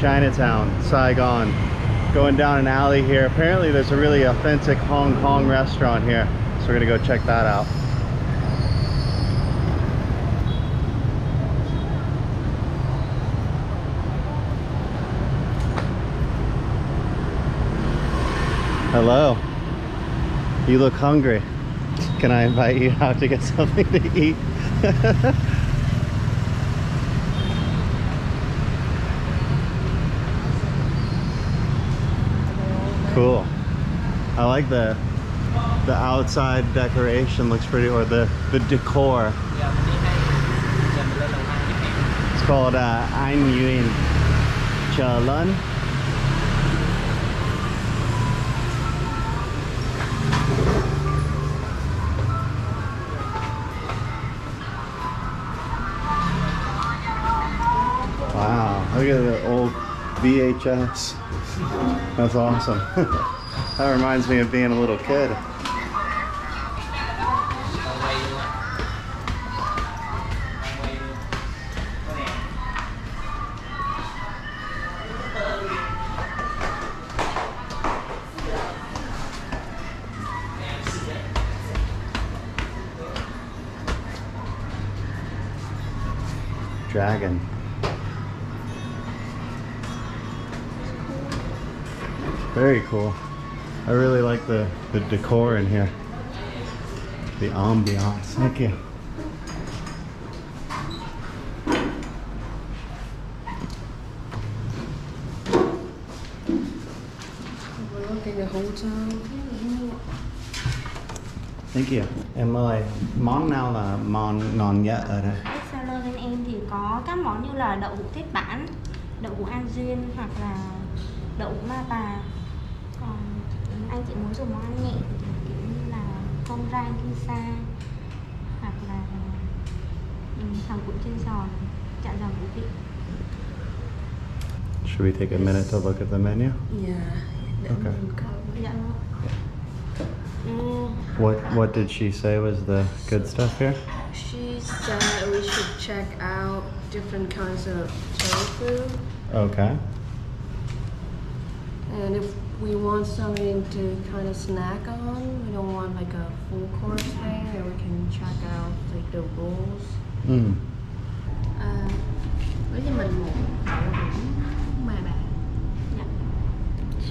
Chinatown, Saigon. Going down an alley here. Apparently there's a really authentic Hong Kong restaurant here, so we're gonna go check that out. Hello. You look hungry. Can I invite you out to get something to eat? Cool. I like the outside decoration, looks pretty, or the decor. It's called An Duyên Chợ Lớn. Wow, look at the old VHS. That's awesome. That reminds me of being a little kid. Dragon. Very cool. I really like the decor in here. The ambiance. Thank you. We're looking at hotel. Thank you. Em ơi, món nào là món ngon nhất ở đây? Salad bên em thì có các món như là đậu hũ Tết bản, đậu hũ An Duyên hoặc là đậu hũ ma bà. Còn anh chị muốn dùng món ăn nhẹ thì kiểu như là cơm rang kim sa hoặc là thằng cuộn chiên giòn, chả giòn của vị. Should we take a minute to look at the menu? Yeah. Okay. Dạ. What did she say was the good stuff here? She said we should check out different kinds of tofu. Okay. And if we want something to kind of snack on, we don't want like a full course thing, then we can check out like the rolls. Với mình một đậu hũ ma bà.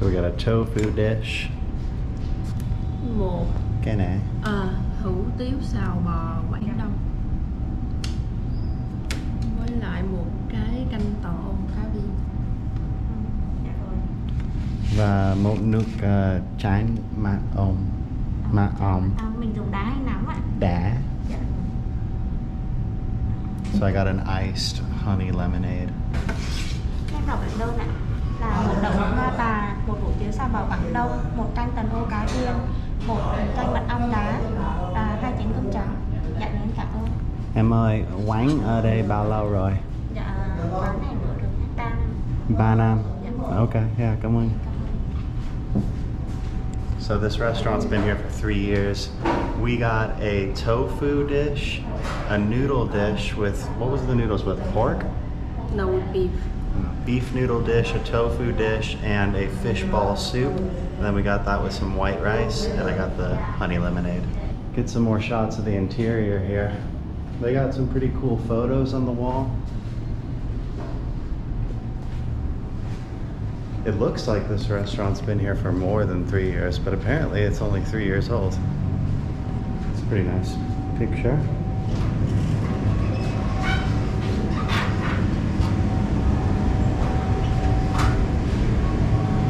So we got a tofu dish. Một Cái này. hủ tiếu xào bò Quảng Đông. Với lại một cái canh tàu cá viên. Và một nước chanh mật ong. Mình dùng đá hay nóng ạ? Đá. Dạ. So I got an iced honey lemonade. Em đọc bản đơn ạ. Là một đậu hũ ma bà, một hủ tiếu xào bò Quảng Đông, một canh tần ô cá viên, một canh mật ong đá, 2 chén cơm trắng. Dạ, em cảm ơn. Em ơi, quán ở đây bao lâu rồi? Dạ, quán này mở được 3 năm. 3 năm. Dạ. Ok, yeah, cảm ơn. So this restaurant's been here for 3 years. We got a tofu dish, a noodle dish with, what was the noodles with? Pork? No, with beef. Beef noodle dish, a tofu dish, and a fish ball soup. And then we got that with some white rice, and I got the honey lemonade. Get some more shots of the interior here. They got some pretty cool photos on the wall. It looks like this restaurant's been here for more than 3 years, but apparently it's only 3 years old. It's a pretty nice picture.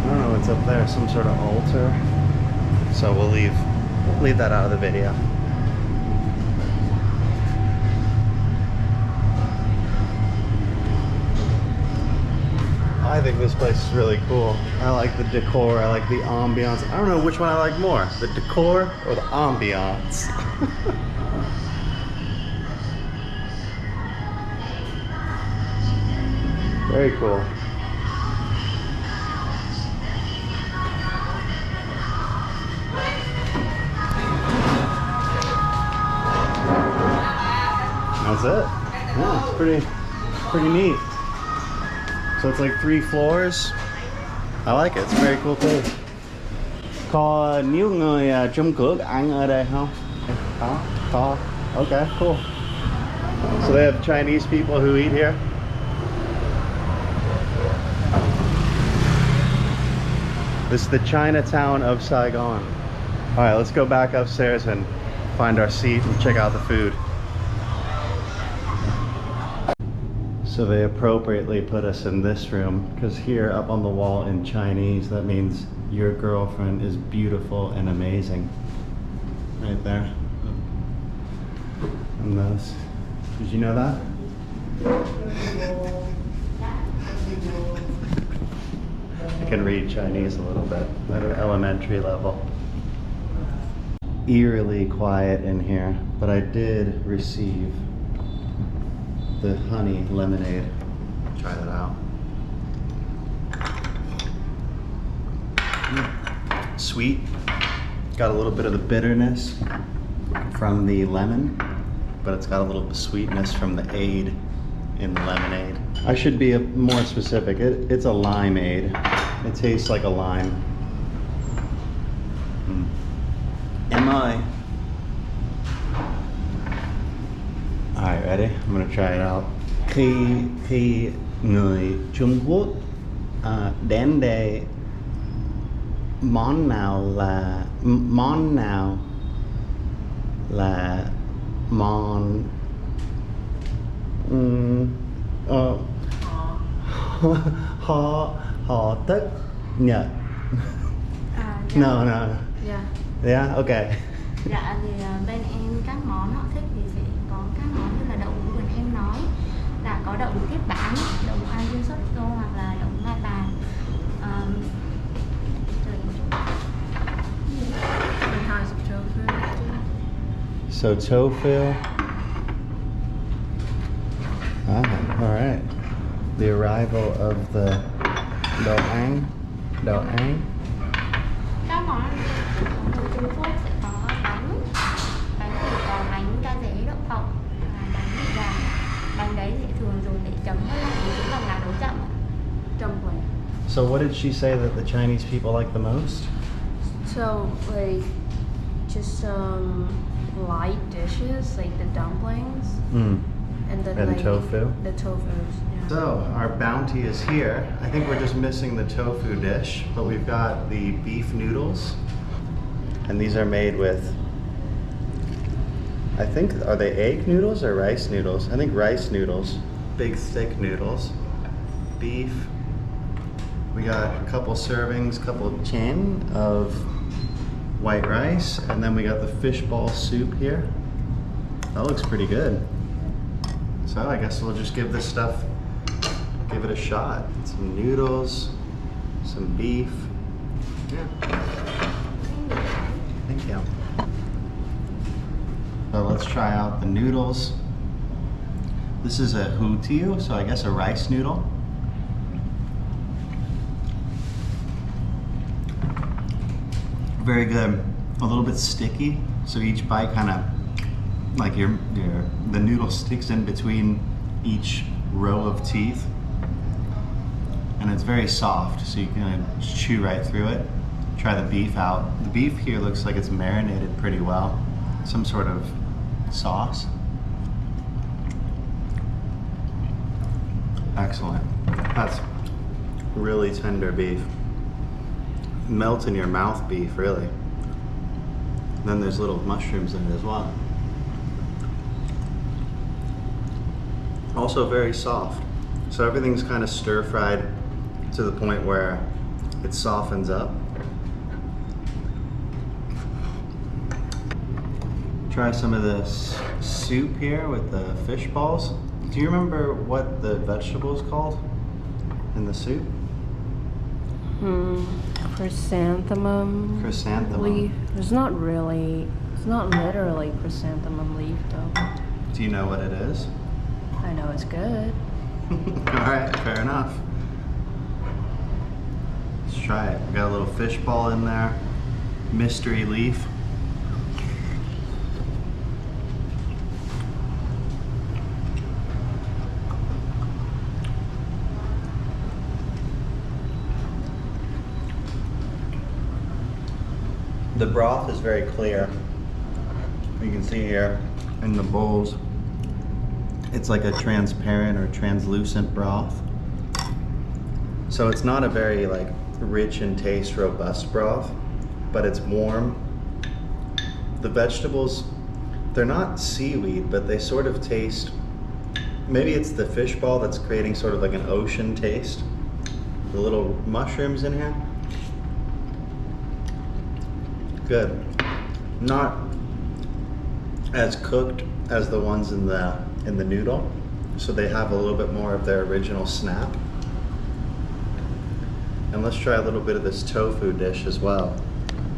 I don't know what's up there, some sort of altar. So we'll leave that out of the video. I think this place is really cool. I like the decor, I like the ambiance. I don't know which one I like more, the decor or the ambiance. Very cool. That's it. Yeah, it's pretty neat. So it's like 3 floors. I like it. It's a very cool place. Có nhiều người Trung Quốc ăn ở đây không? Có. Okay, cool. So they have Chinese people who eat here? This is the Chinatown of Saigon. All right, let's go back upstairs and find our seat and check out the food. So they appropriately put us in this room because here up on the wall in Chinese, that means your girlfriend is beautiful and amazing. Right there. And those. Did you know that? I can read Chinese a little bit at an elementary level. Eerily quiet in here, but I did receive the honey lemonade. Try that out. Sweet. Got a little bit of the bitterness from the lemon, but it's got a little sweetness from the aid in the lemonade. I should be more specific. It's a limeade. It tastes like a lime. Am I? Alright, ready? I'm gonna try it out. Khi người Trung Quốc đến đây, món nào là món họ thích nhất? No. Yeah. Yeah, okay. Dạ thì bên em các món họ thích thì sẽ có các món như là đậu hũ bên em nói là có đậu hũ tiết bản, đậu hũ An Duyên Chợ Lớn hoặc là đậu hũ Mai Bà. Different kinds of tofu. So tofu. All right. The arrival of the đậu An. Các món ở Trung Quốc sẽ có bánh thì có bánh ca dế đậu phộng, bánh mì gà. Bánh đấy thì thường dùng để chấm với lại cũng bằng lá nấu chậm. Dumpling. So what did she say that the Chinese people like the most? So like just light dishes like the dumplings and then And like tofu? The tofus. Yeah. So our bounty is here. I think we're just missing the tofu dish, but we've got the beef noodles. And these are made with, I think, are they egg noodles or rice noodles? I think rice noodles. Big thick noodles. Beef. We got a couple servings, couple chin of white rice, and then we got the fishball soup here. That looks pretty good. So I guess we'll just give this stuff, give it a shot. Some noodles, some beef. Yeah. Thank you. So let's try out the noodles. This is a hủ tiếu, so I guess a rice noodle. Very good. A little bit sticky, so each bite kind of like the noodle sticks in between each row of teeth, and it's very soft, so you can chew right through it. Try the beef out. The beef here looks like it's marinated pretty well. Some sort of sauce. Excellent. That's really tender beef. Melt in your mouth beef, really. And then there's little mushrooms in it as well. Also very soft. So everything's kind of stir-fried to the point where it softens up. Try some of this soup here with the fish balls. Do you remember what the vegetable is called in the soup? Chrysanthemum. Chrysanthemum. Leaf. It's not literally chrysanthemum leaf though. Do you know what it is? I know it's good. Alright, fair enough. Let's try it. We got a little fish ball in there. Mystery leaf. The broth is very clear. You can see here in the bowls, it's like a transparent or translucent broth. So it's not a very like rich in taste, robust broth, but it's warm. The vegetables, they're not seaweed, but they sort of taste, maybe it's the fish ball that's creating sort of like an ocean taste. The little mushrooms in here. Good. Not as cooked as the ones in the noodle, so they have a little bit more of their original snap. And let's try a little bit of this tofu dish as well.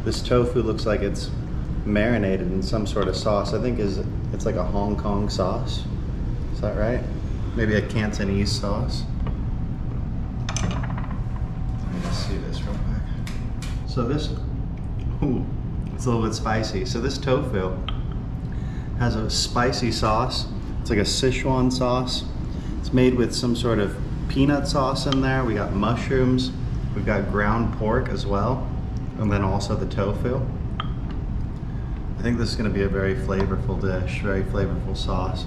This tofu looks like it's marinated in some sort of sauce. I think it's like a Hong Kong sauce. Is that right? Maybe a Cantonese sauce. Let me just see this real quick. So this, ooh, it's a little bit spicy. So this tofu has a spicy sauce. It's like a Sichuan sauce. It's made with some sort of peanut sauce in there. We got mushrooms. We've got ground pork as well. And then also the tofu. I think this is going to be a very flavorful dish, very flavorful sauce.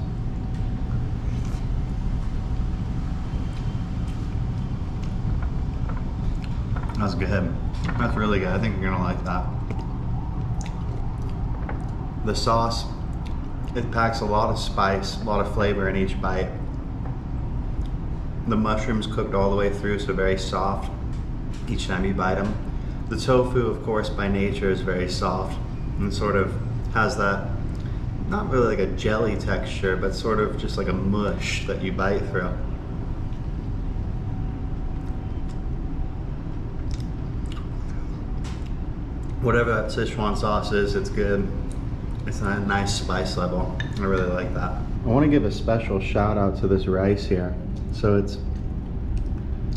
That's good. That's really good. I think you're going to like that. The sauce, it packs a lot of spice, a lot of flavor in each bite. The mushrooms cooked all the way through, so very soft each time you bite them. The tofu, of course, by nature is very soft and sort of has that, not really like a jelly texture, but sort of just like a mush that you bite through. Whatever that Sichuan sauce is, it's good. It's a nice spice level. I really like that. I want to give a special shout out to this rice here. So it's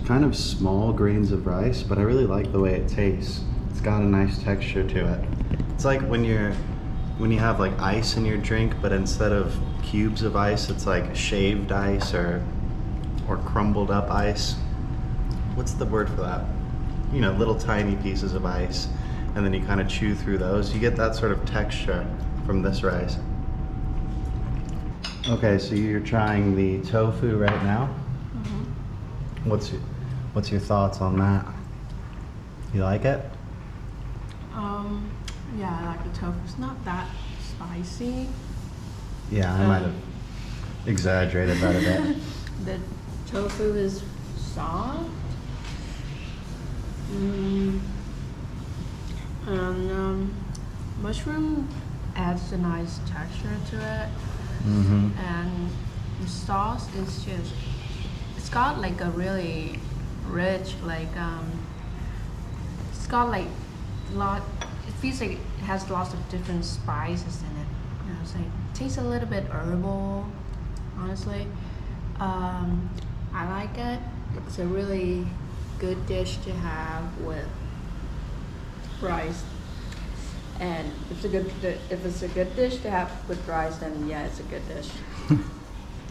kind of small grains of rice, but I really like the way it tastes. It's got a nice texture to it. It's like when you have like ice in your drink, but instead of cubes of ice, it's like shaved ice or crumbled up ice. What's the word for that? You know, little tiny pieces of ice, and then you kind of chew through those. You get that sort of texture from this rice. Okay, so you're trying the tofu right now. Mm-hmm. What's your thoughts on that? You like it? Yeah, I like the tofu. It's not that spicy. Yeah, I might have exaggerated that a bit. The tofu is soft. And mushroom adds a nice texture to it. Mm-hmm. And the sauce is just, it's got like a really rich, like, it's got like it feels like it has lots of different spices in it. You know, it's like, it tastes a little bit herbal, honestly. I like it. It's a really good dish to have with rice. And if it's a good dish to have with rice, then yeah, it's a good dish.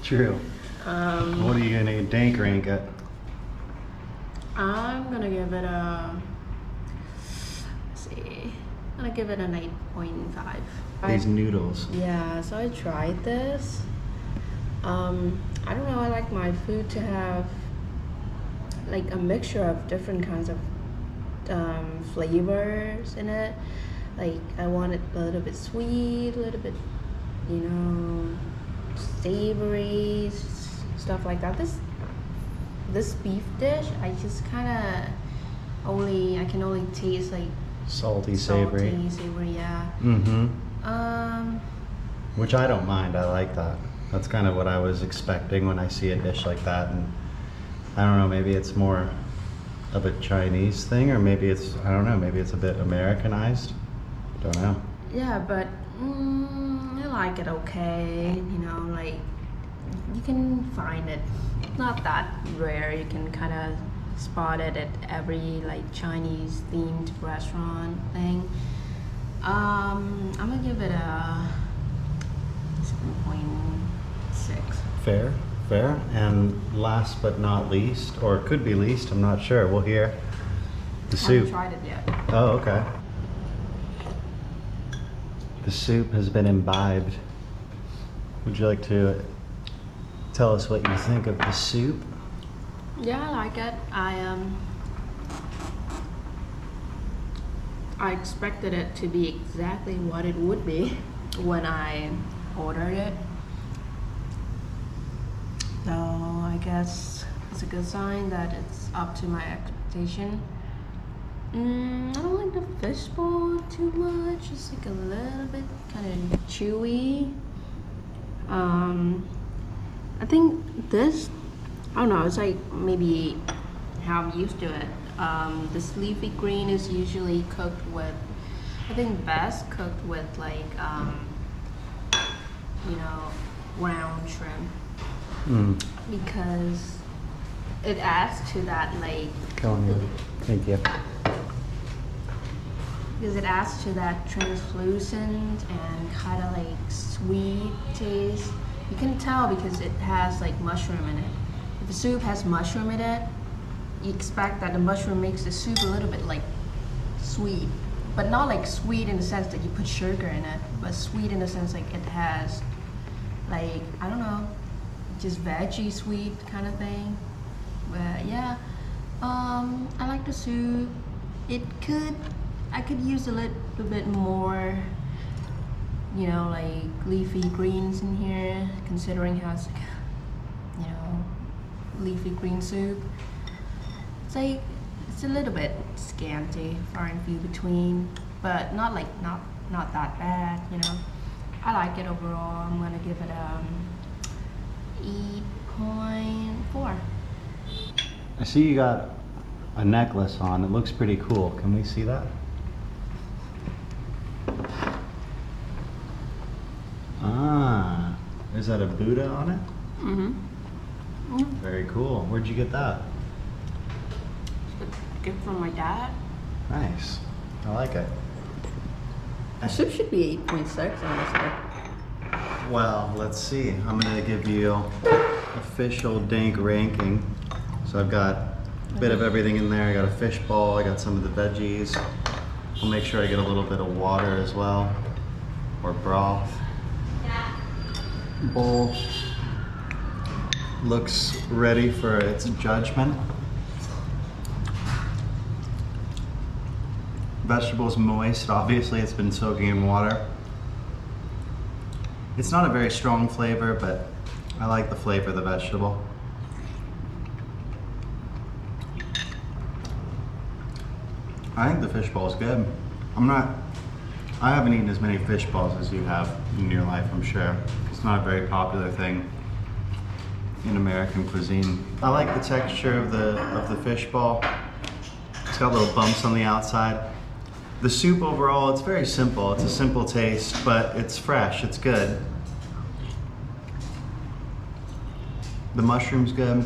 True. What are you gonna dank rank it? I'm gonna give it a, let's see, I'm gonna give it an 8.5. These noodles. Yeah, so I tried this. I don't know, I like my food to have like a mixture of different kinds of flavors in it. Like I want it a little bit sweet, a little bit, you know, savory, stuff like that. This beef dish, I just kind of I can only taste like salty, savory, yeah. Mm-hmm. Which I don't mind. I like that. That's kind of what I was expecting when I see a dish like that. And I don't know, maybe it's more of a Chinese thing, or maybe it's, I don't know, maybe it's a bit Americanized. Don't know. Yeah, but I like it okay. You know, like you can find it not that rare. You can kind of spot it at every like Chinese themed restaurant thing. I'm gonna give it a 7.6. Fair. And last but not least, or it could be least, I'm not sure. We'll hear the soup. I haven't tried it yet. Oh, okay. The soup has been imbibed. Would you like to tell us what you think of the soup? Yeah, I like it. I expected it to be exactly what it would be when I ordered it. So I guess it's a good sign that it's up to my expectation. I don't like the fishbowl too much. It's like a little bit kind of chewy. I think this, I don't know, it's like maybe how I'm used to it. This leafy green is usually cooked with, I think best cooked with like, you know, round shrimp. Because it adds to that like, Go on in. Thank you. because it adds to that translucent and kind of like sweet taste. You can tell because it has like mushroom in it. If the soup has mushroom in it, you expect that the mushroom makes the soup a little bit like sweet, but not like sweet in the sense that you put sugar in it, but sweet in the sense like it has like, I don't know, just veggie sweet kind of thing. But yeah, I like the soup. I could use a little bit more, you know, like leafy greens in here, considering how it's like, you know, leafy green soup. It's like, it's a little bit scanty, far and few between, but not like, not that bad, you know. I like it overall. I'm gonna give it 8.4. I see you got a necklace on. It looks pretty cool. Can we see that? Ah, is that a Buddha on it? Mm-hmm. Very cool. Where'd you get that? It's a gift from my dad. Nice. I like it. The soup should be 8.6, honestly. Well, let's see. I'm gonna give you official dank ranking. So I've got a bit of everything in there. I got a fish ball, I got some of the veggies. I'll make sure I get a little bit of water as well, or broth. Bowl looks ready for its judgment. Vegetables moist, obviously it's been soaking in water. It's not a very strong flavor, but I like the flavor of the vegetable. I think the fish ball is good. I haven't eaten as many fish balls as you have in your life, I'm sure. It's not a very popular thing in American cuisine. I like the texture of the fish ball. It's got little bumps on the outside. The soup overall, it's very simple. It's a simple taste, but it's fresh, it's good. The mushroom's good.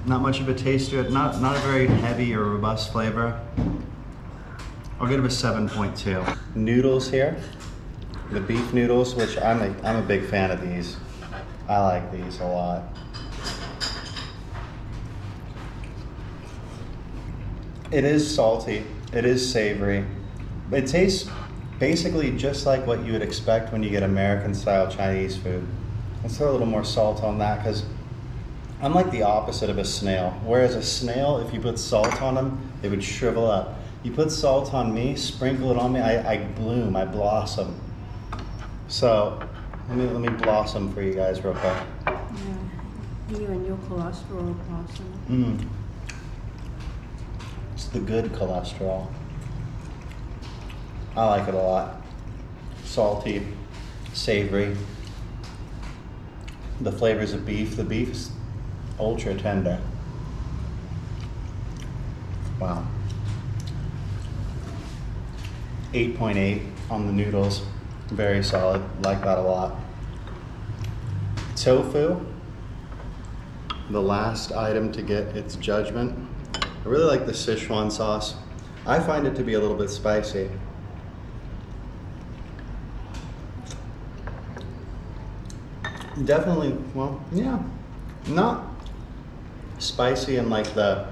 Not much of a taste to it, not a very heavy or robust flavor. I'll give it a 7.2. Noodles here, the beef noodles, which I'm a big fan of these. I like these a lot. It is salty, it is savory. It tastes basically just like what you would expect when you get American style Chinese food. Let's throw a little more salt on that because I'm like the opposite of a snail. Whereas a snail, if you put salt on them, they would shrivel up. You put salt on me, sprinkle it on me, I bloom, I blossom. So let me blossom for you guys real quick. Yeah, you and your cholesterol blossom. It's the good cholesterol. I like it a lot. Salty, savory. The flavors of beef. The beef is ultra tender. Wow. 8.8 on the noodles. Very solid. Like that a lot. Tofu. The last item to get its judgment. I really like the Sichuan sauce. I find it to be a little bit spicy. Definitely, well, yeah. Not spicy and like the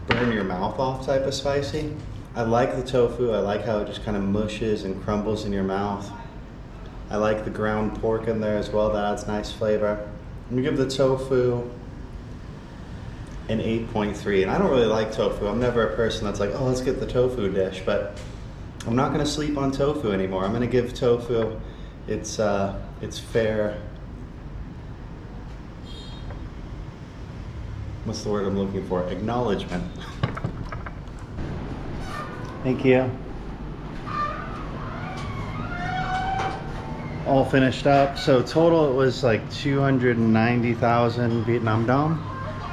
burn your mouth off type of spicy. I like the tofu. I like how it just kind of mushes and crumbles in your mouth. I like the ground pork in there as well. That adds nice flavor. I'm gonna give the tofu an 8.3. And I don't really like tofu. I'm never a person that's like, oh, let's get the tofu dish. But I'm not gonna sleep on tofu anymore. I'm gonna give tofu its fair. What's the word I'm looking for? Acknowledgement. Thank you. All finished up. So total it was like 290,000 Vietnam dong,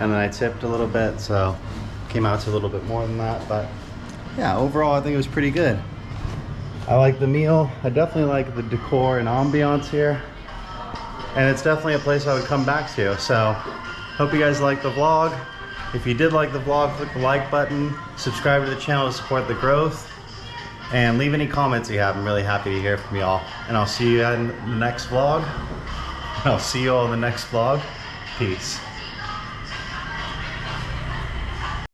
and then I tipped a little bit, so came out to a little bit more than that. But yeah, overall I think it was pretty good. I like the meal. I definitely like the decor and ambiance here, and it's definitely a place I would come back to. So hope you guys liked the vlog. If you did like the vlog, click the like button, subscribe to the channel to support the growth, and leave any comments you have. I'm really happy to hear from y'all. And I'll see you in the next vlog. I'll see you all in the next vlog. Peace.